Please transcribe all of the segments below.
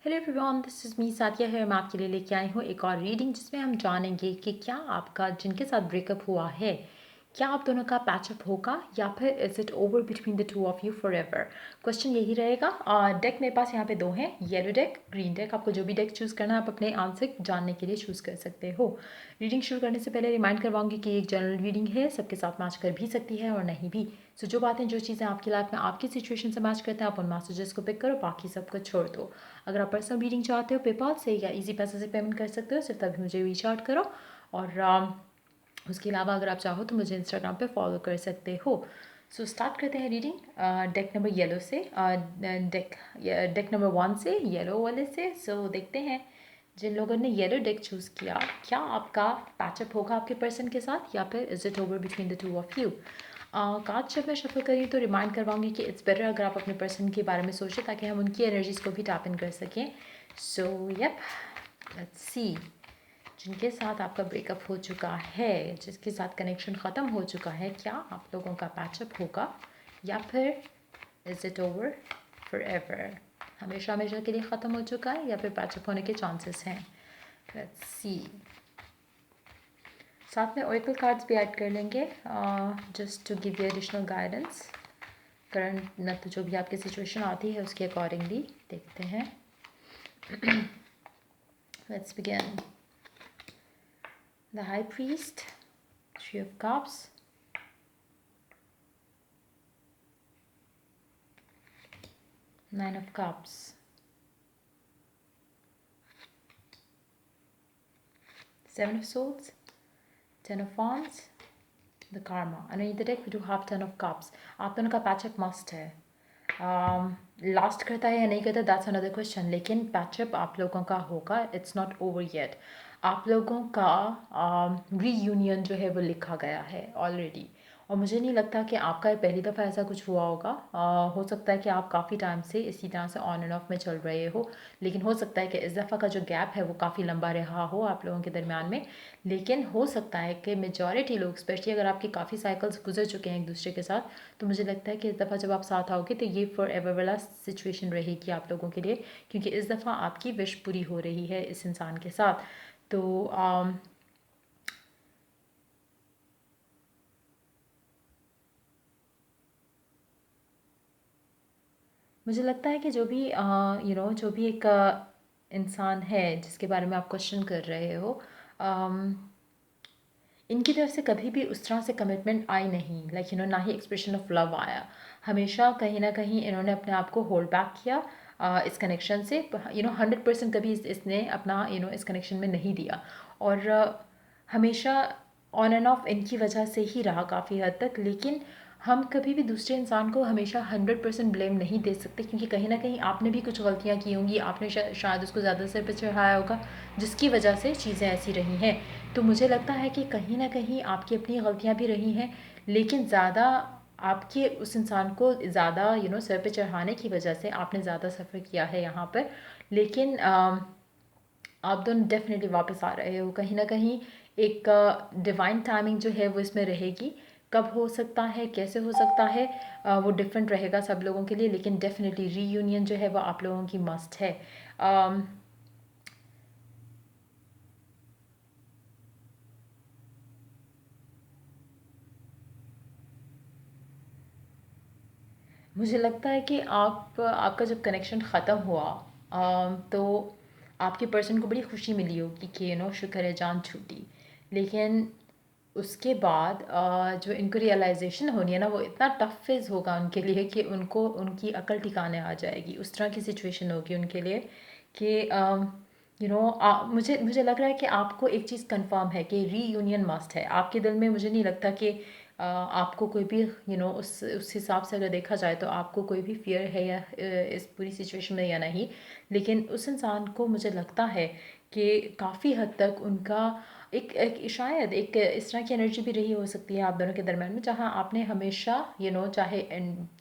Hello everyone, this is me Sathiya है। मैं आपके लिए लेके आई हूँ एक और रीडिंग जिसमें हम जानेंगे कि क्या आपका जिनके साथ ब्रेकअप हुआ है, क्या आप दोनों का पैचअप होगा या फिर is it over between the two of you for ever. Question यही रहेगा। डेक मेरे पास यहाँ पे दो हैं, येलो डेक, ग्रीन डेक। आपको जो भी डेक चूज़ करना है आप अपने आंसर जानने के लिए चूज़ कर सकते हो। रीडिंग शुरू करने से पहले रिमाइंड करवाऊंगी कि एक जनरल रीडिंग है, सबके साथ मैच कर भी सकती है और नहीं भी। सो जो बातें जो चीज़ें आपकी लाइफ में आपकी सिचुएशन से मैच करते हैं आप उन मैसेजेस को पिक करो, बाकी सबको छोड़ दो। अगर आप पर्सनल रीडिंग चाहते हो पेपाल से या इजी पैसे से पेमेंट कर सकते हो, सिर्फ तभी मुझे रीच आउट करो। और उसके अलावा अगर आप चाहो तो मुझे इंस्टाग्राम पे फॉलो कर सकते हो। सो स्टार्ट करते हैं रीडिंग डेक नंबर येलो से, डेक नंबर 1 से, येलो वाले से। सो देखते हैं जिन लोगों ने येलो डेक चूज़ किया, क्या आपका पैचअप होगा आपके पर्सन के साथ या फिर is it over between the two of you. Card जब मैं शफल करी तो रिमाइंड करवाऊंगी कि इट्स बेटर अगर आप अपने पर्सन के बारे में सोचें ताकि हम उनकी एनर्जीज़ को भी टैप इन कर सकें। सो यप, लेट्स सी जिनके साथ आपका ब्रेकअप हो चुका है, जिसके साथ कनेक्शन ख़त्म हो चुका है, क्या आप लोगों का पैचअप होगा या फिर is it over for ever, हमेशा हमेशा के लिए ख़त्म हो चुका है या फिर पैचअप होने के चांसेस हैं। Let's see. साथ में ओरेकल कार्ड्स भी ऐड कर लेंगे just to give you additional guidance. Current न तो जो भी आपकी सिचुएशन आती है उसके अकॉर्डिंगली देखते हैं। Let's begin. The high priest, three of cups, nine of cups, seven of souls, ten of wands, the karma. Underneath the deck we do have ten of cups. आप दोनों का पैचअप मस्ट है। Last करता है या नहीं करता that's another question, लेकिन पैचअप आप लोगों का होगा। It's not over yet. आप लोगों का रीयूनियन जो है वो लिखा गया है ऑलरेडी। और मुझे नहीं लगता कि आपका ये पहली दफ़ा ऐसा कुछ हुआ होगा। हो सकता है कि आप काफ़ी टाइम से इसी तरह से ऑन एंड ऑफ में चल रहे हो, लेकिन हो सकता है कि इस दफ़ा का जो गैप है वो काफ़ी लंबा रहा हो आप लोगों के दरमियान में। लेकिन हो सकता है कि मेजॉरिटी लोग, स्पेशली अगर आपके काफ़ी साइकिल्स गुजर चुके हैं एक दूसरे के साथ, तो मुझे लगता है कि इस दफ़ा जब आप साथ आओगे तो ये फॉर एवर वाला सिचुएशन रहेगी आप लोगों के लिए, क्योंकि इस दफ़ा आपकी विश पूरी हो रही है इस इंसान के साथ। तो मुझे लगता है कि जो भी जो भी एक इंसान है जिसके बारे में आप क्वेश्चन कर रहे हो, इनकी तरफ से कभी भी उस तरह से कमिटमेंट आई नहीं, लाइक ना ही एक्सप्रेशन ऑफ लव आया। हमेशा कहीं ना कहीं इन्होंने अपने आप को होल्ड बैक किया इस कनेक्शन से। 100% कभी इसने अपना इस कनेक्शन में नहीं दिया। और हमेशा ऑन एंड ऑफ इनकी वजह से ही रहा काफ़ी हद तक। लेकिन हम कभी भी दूसरे इंसान को हमेशा 100% ब्लेम नहीं दे सकते, क्योंकि कहीं ना कहीं आपने भी कुछ गलतियाँ की होंगी, आपने शायद उसको ज़्यादा सिर पर चढ़ाया होगा जिसकी वजह से चीज़ें ऐसी रही हैं। तो मुझे लगता है कि कहीं ना कहीं आपकी अपनी गलतियाँ भी रही हैं, लेकिन ज़्यादा आपके उस इंसान को ज़्यादा सिर पे चढ़ाने की वजह से आपने ज़्यादा सफ़र किया है यहाँ पर। लेकिन आप दोनों डेफिनेटली वापस आ रहे हो कहीं ना कहीं। एक डिवाइन टाइमिंग जो है वो इसमें रहेगी। कब हो सकता है, कैसे हो सकता है, वो डिफरेंट रहेगा सब लोगों के लिए, लेकिन डेफिनेटली रीयूनियन जो है वो आप लोगों की मस्ट है। मुझे लगता है कि आपका जब कनेक्शन ख़त्म हुआ तो आपके पर्सन को बड़ी खुशी मिली होगी कि शुक्र है जान छूटी। लेकिन उसके बाद जो इनको रियलाइजेशन होनी है ना, वो इतना टफ फेज़ होगा उनके लिए कि उनको उनकी अकल ठिकाने आ जाएगी। उस तरह की सिचुएशन होगी उनके लिए कि मुझे मुझे लग रहा है कि आपको एक चीज़ कंफर्म है कि रीयूनियन मस्ट है आपके दिल में। मुझे नहीं लगता कि आपको कोई भी उस हिसाब से अगर देखा जाए तो आपको कोई भी फियर है या इस पूरी सिचुएशन में या नहीं। लेकिन उस इंसान को मुझे लगता है कि काफ़ी हद तक उनका एक शायद एक इस तरह की एनर्जी भी रही हो सकती है आप दोनों के दरम्यान में, जहाँ आपने हमेशा चाहे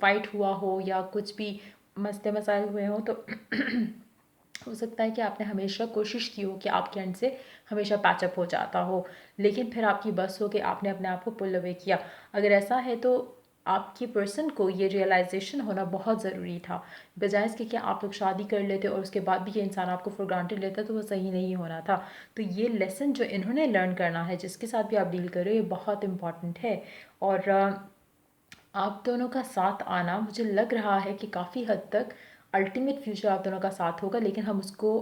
फाइट हुआ हो या कुछ भी मसले मसाइल हुए हों, तो हो सकता है कि आपने हमेशा कोशिश की हो कि आपके एंड से हमेशा पैचअप हो जाता हो, लेकिन फिर आपकी बस हो कि आपने अपने आप को पुल अवे किया। अगर ऐसा है तो आपके पर्सन को ये रियलाइजेशन होना बहुत ज़रूरी था, बजाय इसके कि आप लोग शादी कर लेते और उसके बाद भी ये इंसान आपको फॉर ग्रांटेड लेता, तो वो सही नहीं होना था। तो ये लेसन जो इन्होंने लर्न करना है, जिसके साथ भी आप डील कर रहे हो, ये बहुत इंपॉर्टेंट है। और आप दोनों का साथ आना मुझे लग रहा है कि काफ़ी हद तक अल्टीमेट फ्यूचर आप दोनों का साथ होगा, लेकिन हम उसको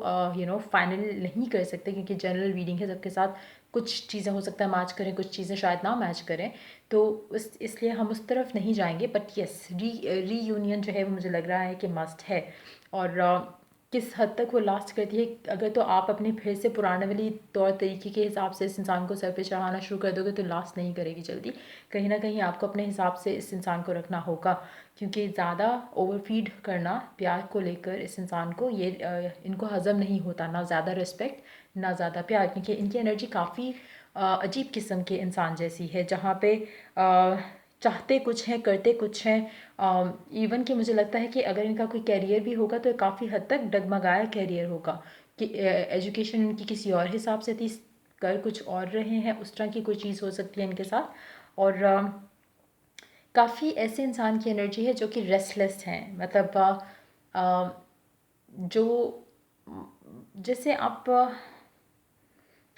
फाइनल नहीं कर सकते, क्योंकि जनरल रीडिंग है सबके साथ। कुछ चीज़ें हो सकता है मैच करें, कुछ चीज़ें शायद ना मैच करें, तो उस इसलिए हम उस तरफ नहीं जाएंगे। बट यस, रीयूनियन जो है वो मुझे लग रहा है कि मस्ट है। और किस हद तक वो लास्ट करती है, अगर तो आप अपने फिर से पुराने वाली तौर तरीके के हिसाब से इस इंसान को सर पे चढ़ाना शुरू कर दोगे, तो लास्ट नहीं करेगी जल्दी। कहीं ना कहीं आपको अपने हिसाब से इस इंसान को रखना होगा, क्योंकि ज़्यादा ओवरफीड करना प्यार को लेकर इस इंसान को, ये इनको हज़म नहीं होता, ना ज़्यादा रिस्पेक्ट ना ज़्यादा प्यार, क्योंकि इनकी एनर्जी काफ़ी अजीब किस्म के इंसान जैसी है, जहाँ पे चाहते कुछ हैं, करते कुछ हैं। इवन कि मुझे लगता है कि अगर इनका कोई कैरियर भी होगा तो काफ़ी हद तक डगमगाया कैरियर होगा, कि एजुकेशन इनकी किसी और हिसाब से थी, कर कुछ और रहे हैं, उस तरह की कोई चीज़ हो सकती है इनके साथ। और काफ़ी ऐसे इंसान की एनर्जी है जो कि रेस्टलेस हैं, मतलब अ, जो जैसे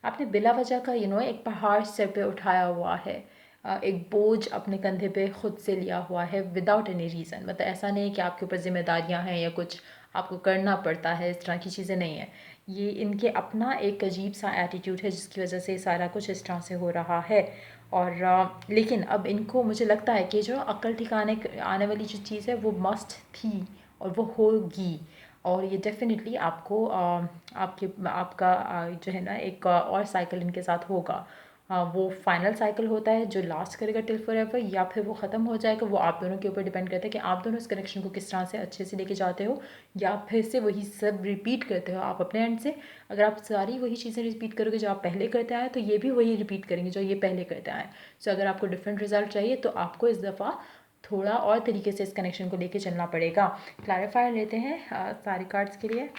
आपने बिला वजह का एक पहाड़ सिर पे उठाया हुआ है, एक बोझ अपने कंधे पे खुद से लिया हुआ है विदाउट एनी रीज़न। मतलब ऐसा नहीं है कि आपके ऊपर जिम्मेदारियां हैं या कुछ आपको करना पड़ता है, इस तरह की चीज़ें नहीं है। ये इनके अपना एक अजीब सा एटीट्यूड है, जिसकी वजह से सारा कुछ इस तरह से हो रहा है। और लेकिन अब इनको मुझे लगता है कि जो अक्ल ठिकाने आने वाली जो चीज़ है वो मस्ट थी और वो होगी। और ये डेफिनेटली आपको आपका जो है ना एक और साइकिल इनके साथ होगा। वो फाइनल साइकिल होता है जो लास्ट करेगा टिल फॉर एवर, या फिर वो ख़त्म हो जाएगा, वो आप दोनों के ऊपर डिपेंड करता है कि आप दोनों इस कनेक्शन को किस तरह से अच्छे से लेके जाते हो, या फिर से वही सब रिपीट करते हो आप अपने एंड से। अगर आप सारी वही चीज़ें रिपीट करोगे जो आप पहले करते आए, तो ये भी वही रिपीट करेंगे जो ये पहले करते आए। सो अगर आपको डिफरेंट रिजल्ट चाहिए, तो आपको इस दफ़ा थोड़ा और तरीके से इस कनेक्शन को लेके चलना पड़ेगा। क्लैरिफायर लेते हैं सारे कार्ड्स के लिए।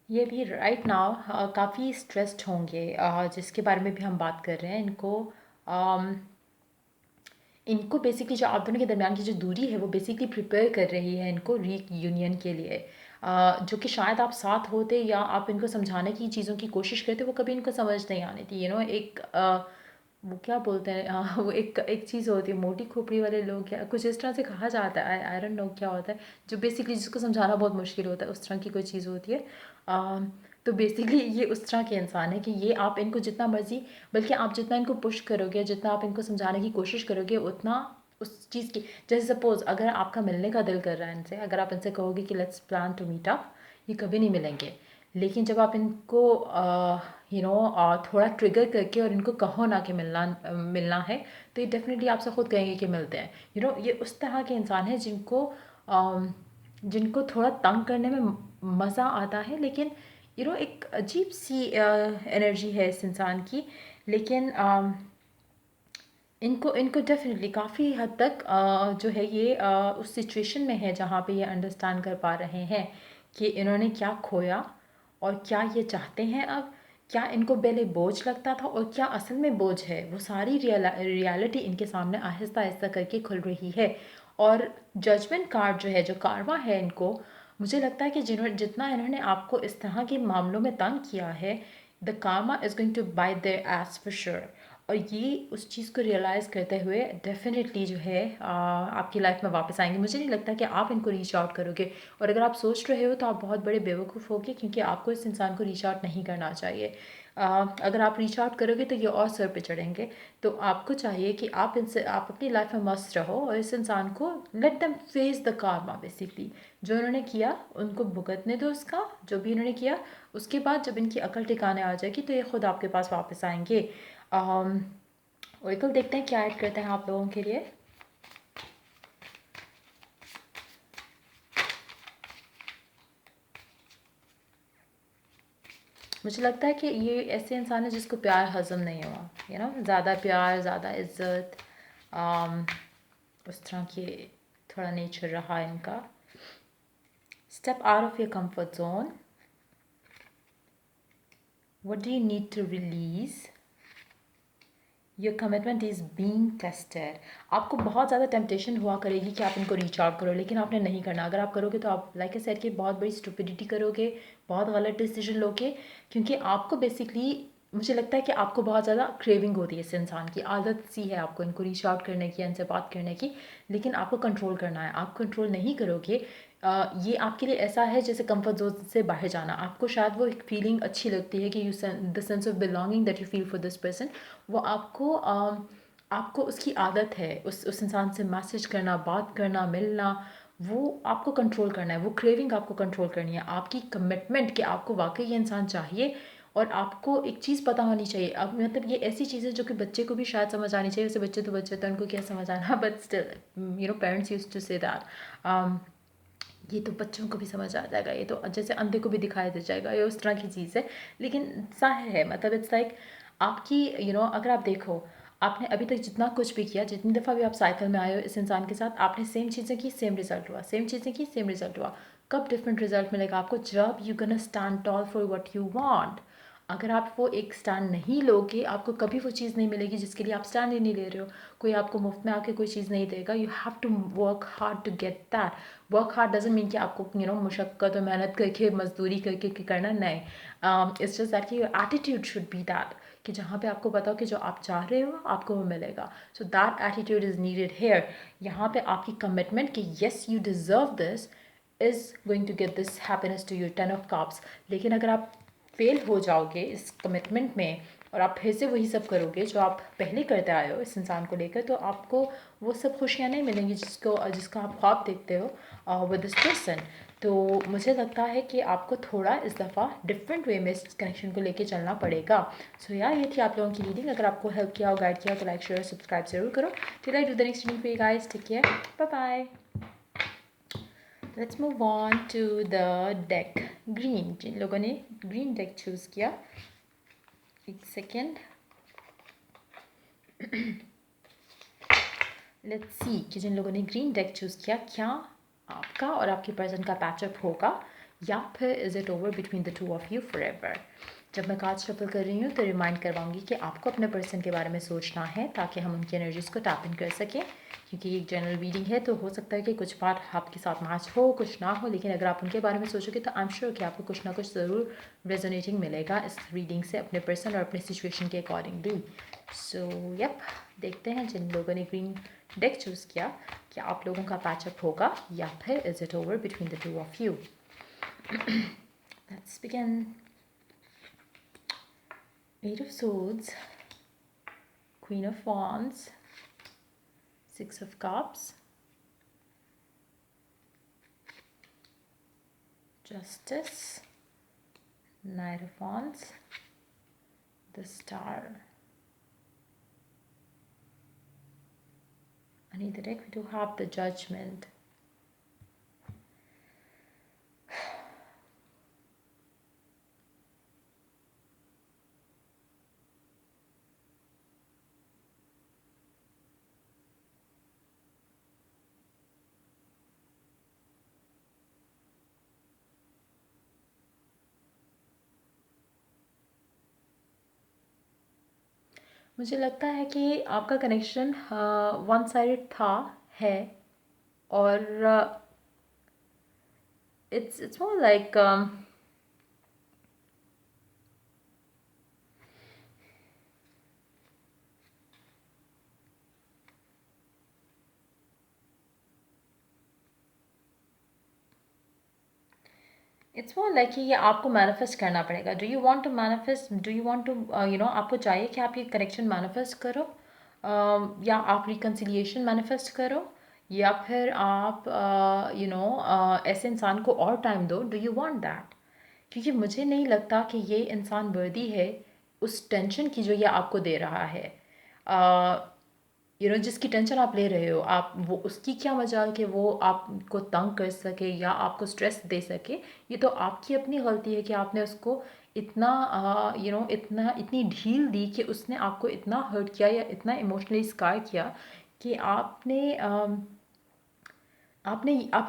ये भी राइट नाउ काफ़ी स्ट्रेस्ड होंगे, जिसके बारे में भी हम बात कर रहे हैं। अम, इनको बेसिकली जो आप दोनों के दरमियान की जो दूरी है, वो बेसिकली प्रिपेयर कर रही है इनको री यूनियन के लिए। जो कि शायद आप साथ होते या आप इनको समझाने की चीज़ों की कोशिश करते, वो कभी इनको समझ नहीं आनी थी। एक वो क्या बोलते हैं, वो एक एक चीज़ होती है, मोटी खोपड़ी वाले लोग, या कुछ इस तरह से कहा जाता है, आई डोंट नो क्या होता है, जो बेसिकली जिसको समझाना बहुत मुश्किल होता है, उस तरह की कोई चीज़ होती है। तो बेसिकली ये उस तरह के इंसान है कि ये आप इनको जितना मर्जी, बल्कि आप जितना इनको पुश करोगे, जितना आप इनको समझाने की कोशिश करोगे, उतना उस चीज़ की, जैसे सपोज़ अगर आपका मिलने का दिल कर रहा है इनसे, अगर आप इनसे कहोगे कि let's plan to meet up, ये कभी नहीं मिलेंगे। लेकिन जब आप इनको थोड़ा ट्रिगर करके और इनको कहो ना कि मिलना है, तो ये डेफिनेटली आपसे खुद कहेंगे कि मिलते हैं। ये उस तरह के इंसान है जिनको थोड़ा तंग करने में मज़ा आता है, लेकिन एक अजीब सी एनर्जी है इस इंसान की। लेकिन इनको इनको डेफिनेटली काफ़ी हद तक जो है ये उस सिचुएशन में है जहाँ पे ये अंडरस्टैंड कर पा रहे हैं कि इन्होंने क्या खोया और क्या ये चाहते हैं अब। क्या इनको पहले बोझ लगता था और क्या असल में बोझ है, वो सारी रियलिटी इनके सामने आहिस्ता आहिस्ता करके खुल रही है। और जजमेंट कार्ड जो है, जो कारवा है इनको, मुझे लगता है कि जितना इन्होंने आपको इस तरह के मामलों में तंग किया है, the karma is going to bite their ass for sure. और ये उस चीज़ को रियलाइज़ करते हुए डेफ़िनेटली जो है आपकी लाइफ में वापस आएंगे। मुझे नहीं लगता कि आप इनको रीच आउट करोगे, और अगर आप सोच रहे हो तो आप बहुत बड़े बेवकूफ़ होगे, क्योंकि आपको इस इंसान को रीच आउट नहीं करना चाहिए। अगर आप रीच आउट करोगे तो ये और सर पे चढ़ेंगे। तो आपको चाहिए कि आप अपनी लाइफ में मस्त रहो, और इस इंसान को let them face the karma basically. जो उन्होंने किया उनको भुगतने दो उसका, जो भी उन्होंने किया। उसके बाद जब इनकी अकल ठिकाने आ जाएगी तो ये खुद आपके पास वापस आएंगे। ओरेकल देखते हैं क्या ऐड करते हैं आप लोगों के लिए। मुझे लगता है कि ये ऐसे इंसान है जिसको प्यार हजम नहीं हुआ, ज़्यादा प्यार, ज़्यादा इज्जत, उस तरह की थोड़ा नेचर रहा इनका। Step out of your comfort zone. What do you need to release? Your commitment is being tested. आपको बहुत ज़्यादा टेम्पटेशन हुआ करेगी कि आप इनको रीच आउट करो, लेकिन आपने नहीं करना। अगर आप करोगे तो आप लाइक आई सेड कि बहुत बड़ी स्टुपिडिटी करोगे, बहुत गलत डिसीजन लोगे, क्योंकि आपको बेसिकली मुझे लगता है कि आपको बहुत ज़्यादा क्रेविंग होती है, इस इंसान की आदत सी है आपको इनको रीच आउट करने की, इनसे बात करने की, लेकिन आपको कंट्रोल करना है। आप कंट्रोल नहीं करोगे, ये आपके लिए ऐसा है जैसे कंफर्ट जोन से बाहर जाना। आपको शायद वो एक फीलिंग अच्छी लगती है कि the sense of belonging that you feel for this person, वो आपको उसकी आदत है, उस इंसान से मैसेज करना, बात करना, मिलना, वो आपको कंट्रोल करना है। वो क्रेविंग आपको कंट्रोल करनी है। आपकी कमिटमेंट कि आपको वाकई ये इंसान चाहिए, और आपको एक चीज़ पता होनी चाहिए। अब मतलब ये ऐसी चीज़ है जो कि बच्चे को भी शायद समझ आनी चाहिए। वैसे बच्चे तो उनको क्या समझ आना, but still parents used to say that ये तो बच्चों को भी समझ आ जाएगा, ये तो जैसे अंधे को भी दिखाई दे जाएगा, ये उस तरह की चीज़ है। लेकिन सा है, मतलब इट्स लाइक आपकी अगर आप देखो, आपने अभी तक जितना कुछ भी किया, जितनी दफ़ा भी आप साइकिल में आए हो इस इंसान के साथ, आपने सेम चीज़ें की, सेम रिजल्ट हुआ, सेम चीज़ें की, सेम रिजल्ट हुआ। कब डिफरेंट रिजल्ट मिलेगा आपको? जब you gonna stand toll for what you want. अगर आप वो एक स्टैंड नहीं लोगे, आपको कभी वो चीज़ नहीं मिलेगी जिसके लिए आप स्टैंड ही नहीं ले रहे हो। कोई आपको मुफ्त में आके कोई चीज़ नहीं देगा। You have to work hard to get that. Work hard doesn't mean कि आपको मुशक्क़त और मेहनत करके, मजदूरी करके करना, नहीं। इट्स जस्ट दैट कि your attitude should be that, कि जहाँ पे आपको पता हो कि जो आप चाह रहे हो आपको वो मिलेगा। So that attitude is needed here. यहाँ पे आपकी कमिटमेंट कि yes you deserve this is going to get this happiness to you, 10 of cups। लेकिन अगर आप फेल हो जाओगे इस कमिटमेंट में, और आप फिर से वही सब करोगे जो आप पहले करते आए हो इस इंसान को लेकर, तो आपको वो सब खुशियाँ नहीं मिलेंगी जिसका आप ख्वाब देखते हो विद दिस पर्सन। तो मुझे लगता है कि आपको थोड़ा इस दफ़ा डिफरेंट वे में इस कनेक्शन को लेके चलना पड़ेगा। सो यार, ये थी आप लोगों की रीडिंग। अगर आपको हेल्प किया हो, गाइड किया हो, तो लाइक, शेयर, सब्सक्राइब जरूर करो। Till I do the next reading for you guys, take care, bye bye. Let's move on to the deck green. जिन लोगों ने ग्रीन डेक चूज़ किया, एक सेकेंड, लेट्स सी कि जिन लोगों ने ग्रीन डेक चूज़ किया, क्या आपका और आपके पर्सन का पैचअप होगा, या फिर is it over between the two of you for ever. जब मैं कार्ड शफल कर रही हूँ तो रिमाइंड करवाऊंगी कि आपको अपने पर्सन के बारे में सोचना है, ताकि हम उनकी एनर्जीज़ को टैप इन कर सकें। क्योंकि एक जनरल रीडिंग है, तो हो सकता है कि कुछ पार्ट आपके साथ मैच हो, कुछ ना हो, लेकिन अगर आप उनके बारे में सोचोगे तो आई एम श्योर कि आपको कुछ ना कुछ ज़रूर रेजोनेटिंग मिलेगा इस रीडिंग से, अपने पर्सन और अपने सिचुएशन के अकॉर्डिंगली। सो यप, देखते हैं जिन लोगों ने ग्रीन डेक चूज़ किया, क्या आप लोगों का पैचअप होगा, या फिर is it over between the two of you. Let's begin. Eight of Swords, Queen of Wands, Six of Cups, Justice, Knight of Wands, the Star. Under the deck we do have the Judgment. मुझे लगता है कि आपका connection one sided था, है, और it's more like it's more like कि ये आपको मैनिफेस्ट करना पड़ेगा। Do you want to manifest, do you want to आपको चाहिए कि आप ये कनेक्शन मैनिफेस्ट करो, या आप रिकन्सिलिएशन मैनिफेस्ट करो, या फिर आप ऐसे इंसान को और टाइम दो। Do you want that? क्योंकि मुझे नहीं लगता कि ये इंसान वर्दी है उस टेंशन की जो ये आपको दे रहा है। जिसकी टेंशन आप ले रहे हो, आप वो उसकी क्या मजाल कि वो आपको तंग कर सके या आपको स्ट्रेस दे सके। ये तो आपकी अपनी गलती है कि आपने उसको इतना इतना इतनी ढील दी कि उसने आपको इतना हर्ट किया या इतना इमोशनली स्कार किया कि आप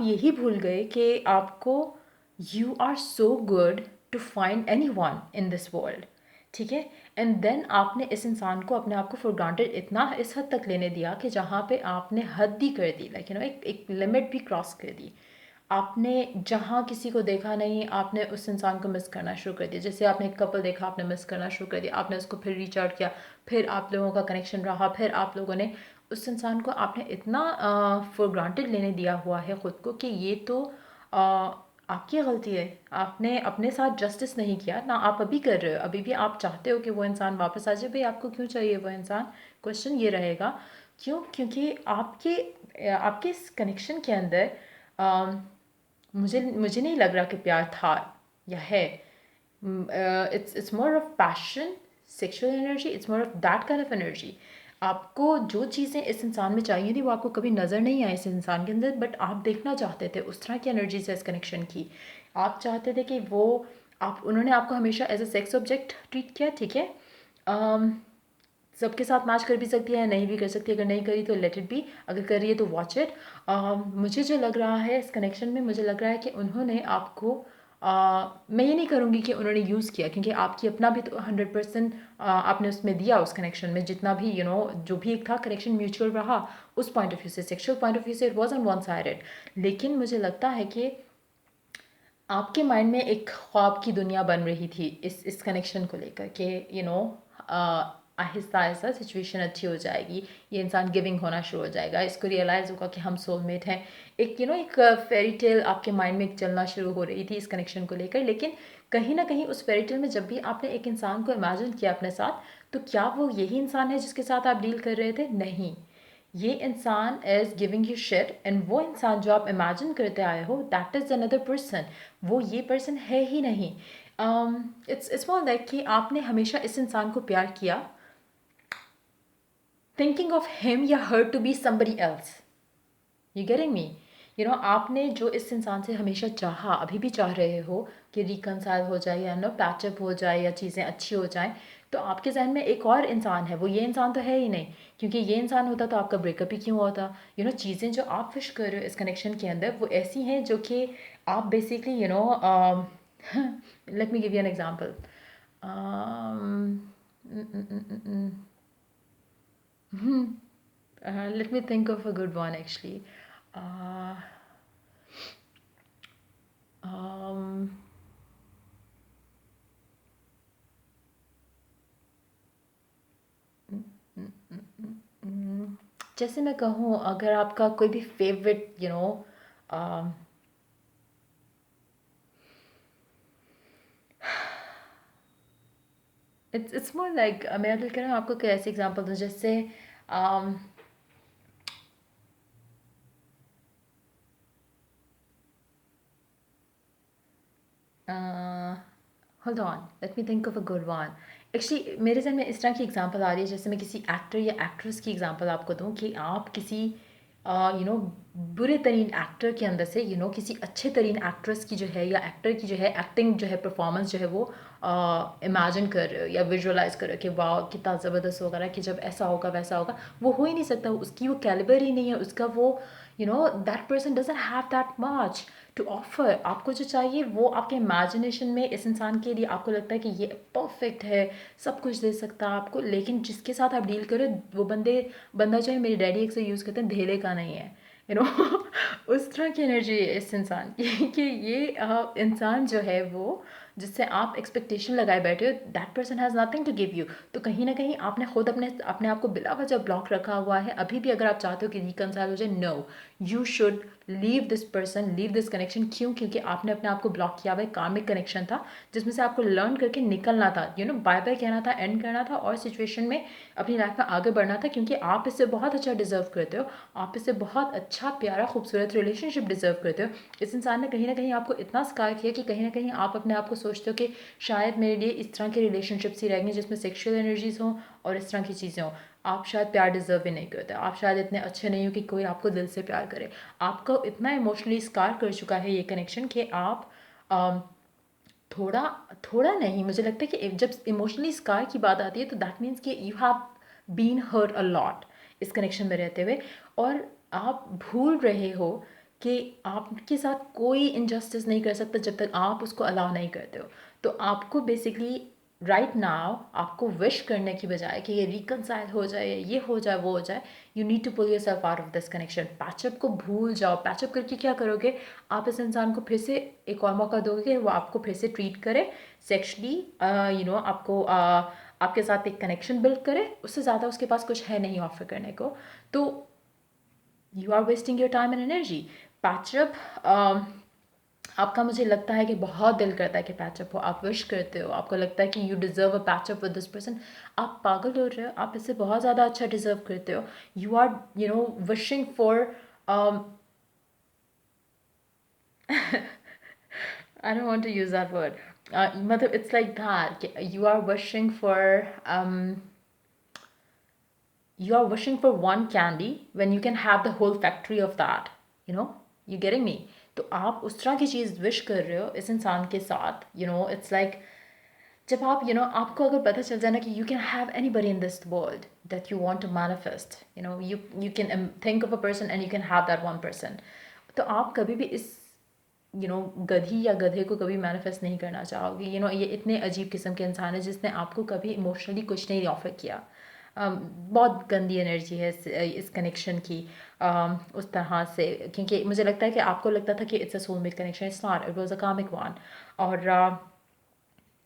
यही भूल गए कि आपको, you are so good to find anyone in this world. ठीक है। एंड देन आपने इस इंसान को, अपने आप को फॉर ग्रांटेड इतना इस हद तक लेने दिया कि जहाँ पे आपने हद ही कर दी, लाइक एक लिमिट भी क्रॉस कर दी। आपने जहाँ किसी को देखा नहीं, आपने उस इंसान को मिस करना शुरू कर दिया। जैसे आपने एक कपल देखा, आपने मिस करना शुरू कर दिया, आपने उसको फिर रीच आउट किया, फिर आप लोगों का कनेक्शन रहा, फिर आप लोगों ने उस इंसान को, आपने इतना फॉर ग्रांटेड लेने दिया हुआ है ख़ुद को कि ये तो आपकी गलती है। आपने अपने साथ जस्टिस नहीं किया ना, आप अभी कर रहे हो। अभी भी आप चाहते हो कि वो इंसान वापस आ जाए। भाई आपको क्यों चाहिए वो इंसान? क्वेश्चन ये रहेगा क्यों? क्योंकि आपके इस कनेक्शन के अंदर मुझे मुझे नहीं लग रहा कि प्यार था या है। It's more of passion, sexual energy, it's more of that kind of energy. आपको जो चीज़ें इस इंसान में चाहिए थी वो आपको कभी नज़र नहीं आई इस इंसान के अंदर, बट आप देखना चाहते थे उस तरह की एनर्जी से इस कनेक्शन की। आप चाहते थे कि वो, आप उन्होंने आपको हमेशा as a sex object treat किया। ठीक है। सबके साथ मैच कर भी सकती है, नहीं भी कर सकती। अगर नहीं करी तो लेट इट बी, अगर कर रही है तो वॉच इट। मुझे जो लग रहा है इस कनेक्शन में, मुझे लग रहा है कि उन्होंने आपको, मैं ये नहीं करूँगी कि उन्होंने यूज़ किया, क्योंकि आपकी अपना भी तो 100% आपने उसमें दिया उस कनेक्शन में, जितना भी जो भी एक था कनेक्शन म्यूचुअल रहा। उस पॉइंट ऑफ व्यू से, सेक्शुअल पॉइंट ऑफ व्यू से, it was on one sided. लेकिन मुझे लगता है कि आपके माइंड में एक ख्वाब की दुनिया बन रही थी इस कनेक्शन को लेकर कि आहिस्ता आहिस्ता सिचुएशन अच्छी हो जाएगी, ये इंसान गिविंग होना शुरू हो जाएगा, इसको रियलाइज़ होगा कि हम सोलमेट हैं। एक फेरी टेल आपके माइंड में चलना शुरू हो रही थी इस कनेक्शन को लेकर। लेकिन कहीं ना कहीं उस फेरी टेल में जब भी आपने एक इंसान को इमेजिन किया अपने साथ, तो क्या वो यही इंसान है जिसके साथ आप डील कर रहे थे? नहीं, ये इंसान is giving you shit, and वो इंसान जो आप इमेजिन करते आए हो, दैट इज़ अनदर पर्सन। वो ये पर्सन है ही नहीं। इट्स मोर लाइक कि आपने हमेशा इस इंसान को प्यार किया थिंकिंग ऑफ हिम या her to be somebody else. You getting me? आपने जो इस इंसान से हमेशा चाहा, अभी भी चाह रहे हो कि रिकनसाइल हो जाए या पैचअप हो जाए या चीज़ें अच्छी हो जाएं, तो आपके जहन में एक और इंसान है। वो ये इंसान तो है ही नहीं, क्योंकि ये इंसान होता तो आपका ब्रेकअप ही क्यों होता? चीज़ें जो आप फिश कर रहे हो इस कनेक्शन के अंदर, वो ऐसी हैं जो कि आप basically let me give you an example. Let me think of a good one actually. Uh, um, जैसे मैं कहूँ, अगर आपका कोई भी फेवरेट इट्स मोर लाइक, मैं दिल कह रहा हूँ आपको कैसे एग्जांपल दूँ। जैसे um, hold on, let me think of a good one. Actually मेरे जहन में इस तरह की एग्जांपल आ रही है, जैसे मैं किसी एक्टर या एक्ट्रेस की एग्जांपल आपको दूं कि आप किसी बुरे तरीन एक्टर के अंदर से किसी अच्छे तरीन एक्ट्रेस की जो है या एक्टर की जो है एक्टिंग जो है, परफॉर्मेंस जो है, वो इमेजिन कर रहे हो या विजुअलाइज कर रहे हो कि वाह कितना ज़बरदस्त होगा ना, कि जब ऐसा होगा वैसा होगा। वो हो ही नहीं सकता, उसकी वो कैलिबर ही नहीं है, उसका वो that person doesn't have that much to offer. आपको जो चाहिए वो आपके इमेजिनेशन में इस इंसान के लिए आपको लगता है कि ये परफेक्ट है, सब कुछ दे सकता है आपको। लेकिन जिसके साथ आप डील करो, वो बंदा जो है, मेरे डैडी एक से यूज़ करते हैं, धेले का नहीं है। उस तरह की एनर्जी है इस इंसान की कि ये इंसान जो है वो जिससे आप एक्सपेक्टेशन लगाए बैठे हो, that person has nothing to give you. तो कहीं ना कहीं आपने खुद अपने अपने आप को बिला वजह ब्लॉक रखा हुआ है। अभी भी अगर आप चाहते हो कि रिकनसाइल हो जाए, no, you should leave this person, leave this connection. क्यों? क्योंकि आपने अपने आप को ब्लॉक किया हुआ है। कार्मिक कनेक्शन था जिसमें से आपको लर्न करके निकलना था, यू नो, बाय बाय कहना था, एंड करना था, और सिचुएशन में अपनी लाइफ में आगे बढ़ना था, क्योंकि आप इससे बहुत अच्छा डिजर्व करते हो। आप इससे बहुत अच्छा, प्यारा, खूबसूरत रिलेशनशिप डिजर्व करते हो। इस इंसान ने कहीं ना कहीं आपको इतना स्कार किया कि कहीं ना कहीं आप अपने आप को सोचते हो कि शायद मेरे लिए इस तरह की रिलेशनशिप्स ही रहेंगी जिसमें सेक्शुअल एनर्जीज हों और इस तरह की चीज़ें हों। आप शायद प्यार डिजर्व ही नहीं करते, आप शायद इतने अच्छे नहीं हो कि कोई आपको दिल से प्यार करे। आपको इतना इमोशनली स्कार कर चुका है ये कनेक्शन कि आप थोड़ा थोड़ा नहीं, मुझे लगता है कि जब इमोशनली स्कार की बात आती है तो दैट मीन्स कि you have been hurt a lot इस कनेक्शन में रहते हुए, और आप भूल रहे हो कि आपके साथ कोई इनजस्टिस नहीं कर सकता जब तक आप उसको अलाउ नहीं करते हो। तो आपको बेसिकली राइट नाउ आपको विश करने की बजाय कि ये रिकनसाइल हो जाए, ये हो जाए, वो हो जाए, you need to pull yourself out of this connection. Patch up को भूल जाओ। पैचअप करके क्या करोगे? आप इस इंसान को फिर से एक और मौका दोगे कि वो आपको फिर से ट्रीट करे सेक्शुअली, यू नो, आपको आपके साथ एक कनेक्शन बिल्ड करे। उससे ज़्यादा उसके पास कुछ है नहीं ऑफर करने को। तो you are wasting your time and energy. Patch up आपका, मुझे लगता है कि बहुत दिल करता है कि पैचअप हो, आप विश करते हो, आपको लगता है कि you deserve a patch up with this person. आप पागल हो रहे हो, आप इससे बहुत ज़्यादा अच्छा डिज़र्व करते हो। You are, you know, wishing for, I don't want to use that word. मतलब it's like that. You are wishing for you are wishing for one candy when you can have the whole factory of that. You know, you getting me? तो आप उस तरह की चीज़ wish कर रहे हो इस इंसान के साथ. You know, it's like जब आप, you know, आपको अगर पता चल जाए ना कि you can have anybody in this world that you want to manifest. You know, you can think of a person and you can have that one person. तो आप कभी भी इस, यू नो, गधी या गधे को कभी मैनिफेस्ट नहीं करना चाहोगे। यू नो, ये इतने अजीब किस्म के इंसान है जिसने आपको कभी इमोशनली कुछ नहीं ऑफर किया। बहुत गंदी एनर्जी है इस कनेक्शन की, उस तरह से, क्योंकि मुझे लगता है कि आपको लगता था कि it's a soulmate connection, it's not, it was a कार्मिक वन। और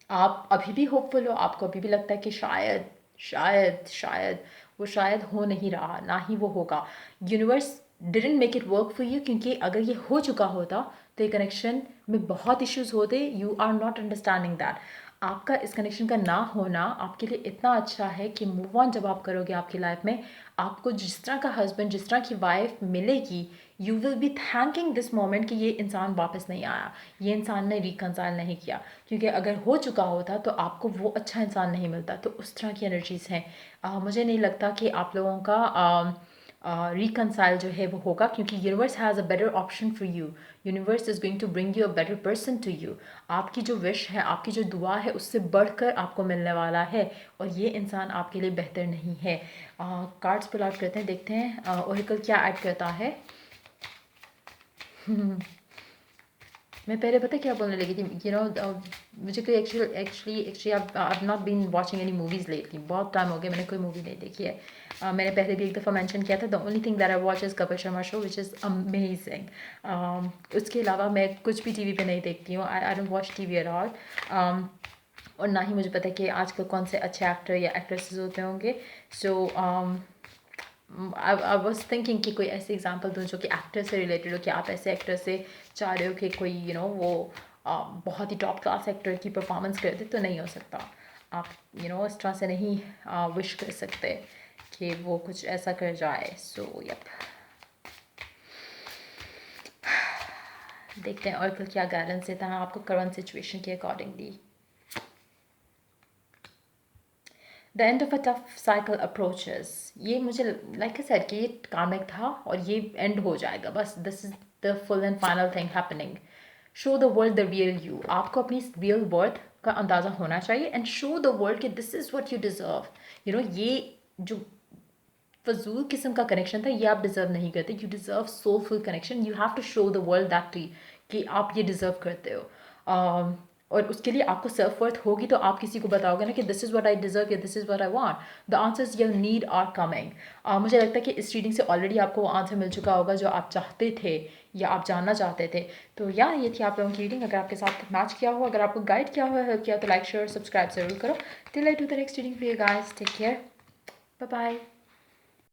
आप अभी भी होपफुल हो, आपको अभी भी लगता है कि शायद शायद शायद वो शायद हो नहीं रहा, ना ही वो होगा। Universe didn't make it work for you, क्योंकि अगर ये हो चुका होता तो ये कनेक्शन में बहुत इश्यूज होते। You are not understanding that. आपका इस कनेक्शन का ना होना आपके लिए इतना अच्छा है कि मूव ऑन जब आप करोगे आपकी लाइफ में, आपको जिस तरह का हस्बैंड, जिस तरह की वाइफ मिलेगी, you will be thanking this moment कि ये इंसान वापस नहीं आया, ये इंसान ने रिकनसाइल नहीं किया। क्योंकि अगर हो चुका होता तो आपको वो अच्छा इंसान नहीं मिलता। तो उस तरह की एनर्जीज़ हैं। मुझे नहीं लगता कि आप लोगों का रिकनसाइल जो है वो होगा, क्योंकि universe has a better option for you. Universe is going to bring you a better person to you. आपकी जो विश है, आपकी जो दुआ है, उससे बढ़कर आपको मिलने वाला है, और ये इंसान आपके लिए बेहतर नहीं है। कार्ड्स पुल आउट करते हैं, देखते हैं ओरेकल क्या ऐड करता है। मैं पहले पता क्या बोलने लगी थी, यू नो, मुझे कोई actually I not been watching any movies lately. बहुत टाइम हो गया मैंने कोई मूवी नहीं देखी है। मैंने पहले भी एक दफ़ा मेंशन किया था, the only thing that I watch is Kapil Sharma show, which is amazing. उसके अलावा मैं कुछ भी टीवी पे नहीं देखती हूँ। I don't watch TV at all. और ना ही मुझे पता है कि आजकल कौन से अच्छे एक्टर या एक्ट्रेसेस होते होंगे। सो आई वॉज थिंकिंग कि कोई ऐसे एग्जाम्पल दूँ जो कि एक्टर से रिलेटेड हो, कि आप ऐसे एक्टर से चाह रहे हो कि कोई, यू नो, वो बहुत ही टॉप क्लास एक्टर की परफॉर्मेंस करते, तो नहीं हो सकता। आप, यू नो, इस तरह से नहीं विश कर सकते कि वो कुछ ऐसा कर जाए। सो यप, देखते हैं और कल क्या गाइडेंस देता है आपको करंट सिचुएशन के accordingly. The end of a tough cycle approaches. ये मुझे लाइक आई सेड कि ये कार्मिक था और ये एंड हो जाएगा बस। This is the full and final thing happening. Show the world the real you. आपको अपनी रियल वर्थ का अंदाज़ा होना चाहिए, एंड शो द वर्ल्ड कि this is what you deserve. You know, ये जो फजूल किस्म का कनेक्शन था ये आप डिज़र्व नहीं करते। You deserve soulful connection. You have to show the world that कि आप ये डिज़र्व करते हो। और उसके लिए आपको सेल्फ वर्थ होगी तो आप किसी को बताओगे ना कि this is what I deserve या this is what I want. The answers you need are coming. मुझे लगता है कि इस रीडिंग से ऑलरेडी आपको वो आंसर मिल चुका होगा जो आप चाहते थे या आप जानना चाहते थे। तो या ये थी आप लोगों की रीडिंग। अगर आपके साथ मैच किया हो, अगर आपको गाइड किया हो, हेल्प किया तो लाइक शेयर सब्सक्राइब जरूर करो। Till I do the next reading for you guys, take care, bye bye.